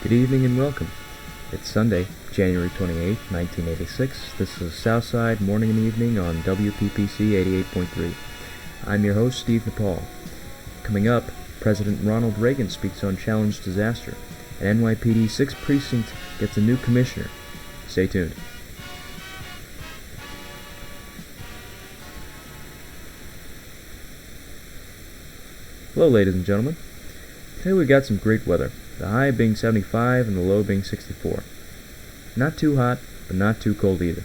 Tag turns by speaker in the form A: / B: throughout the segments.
A: Good evening and welcome. It's Sunday, January 28, 1986. This is Southside Morning and Evening on WPPC 88.3. I'm your host, Steve Nepal. Coming up, President Ronald Reagan speaks on challenge disaster, and NYPD 6th Precinct gets a new commissioner. Stay tuned. Hello, ladies and gentlemen. Today we got some great weather, the high being 75 and the low being 64. Not too hot, but not too cold either.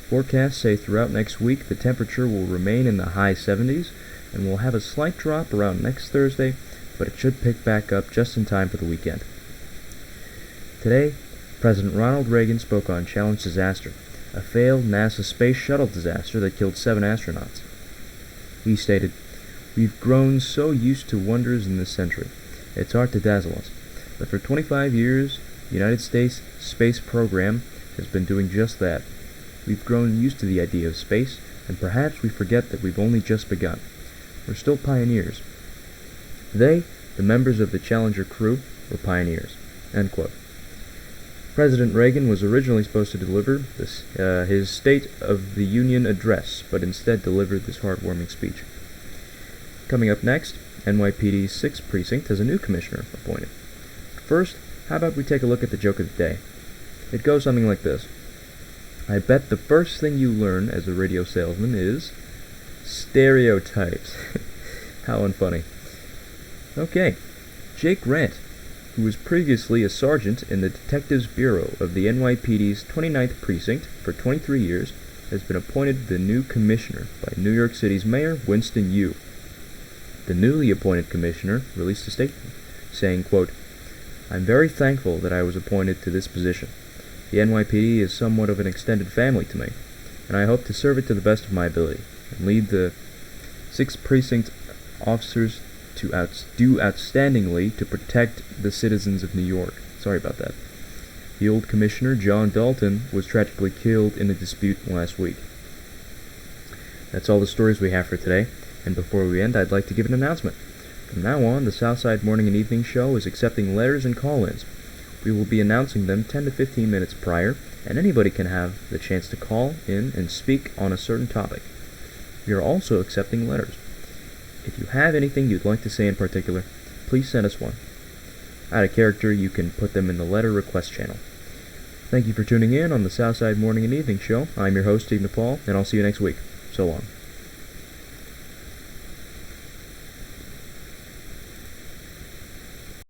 A: Forecasts say throughout next week the temperature will remain in the high 70s, and we'll have a slight drop around next Thursday, but it should pick back up just in time for the weekend. Today, President Ronald Reagan spoke on challenge disaster, a failed NASA space shuttle disaster that killed 7 astronauts. He stated, "We've grown so used to wonders in this century. It's hard to dazzle us. But for 25 years, the United States space program has been doing just that. We've grown used to the idea of space, and perhaps we forget that we've only just begun. We're still pioneers." They, the members of the Challenger crew, were pioneers. End quote. President Reagan was originally supposed to deliver his State of the Union address, but instead delivered this heartwarming speech. Coming up next, NYPD's 6th Precinct has a new commissioner appointed. First, how about we take a look at the joke of the day? It goes something like this. I bet the first thing you learn as a radio salesman is stereotypes. How unfunny. Okay, Jake Grant, who was previously a sergeant in the Detectives Bureau of the NYPD's 29th Precinct for 23 years, has been appointed the new commissioner by New York City's Mayor Winston Yu. The newly appointed commissioner released a statement saying, quote, "I'm very thankful that I was appointed to this position. The NYPD is somewhat of an extended family to me, and I hope to serve it to the best of my ability and lead the 6th Precinct officers to do outstandingly to protect the citizens of New York." Sorry about that. The old commissioner, John Dalton, was tragically killed in a dispute last week. That's all the stories we have for today, and before we end, I'd like to give an announcement. From now on, the Southside Morning and Evening Show is accepting letters and call-ins. We will be announcing them 10 to 15 minutes prior, and anybody can have the chance to call in and speak on a certain topic. We are also accepting letters. If you have anything you'd like to say in particular, please send us one. Out of character, you can put them in the letter request channel. Thank you for tuning in on the Southside Morning and Evening Show. I'm your host, Steve Nepal, and I'll see you next week. So long.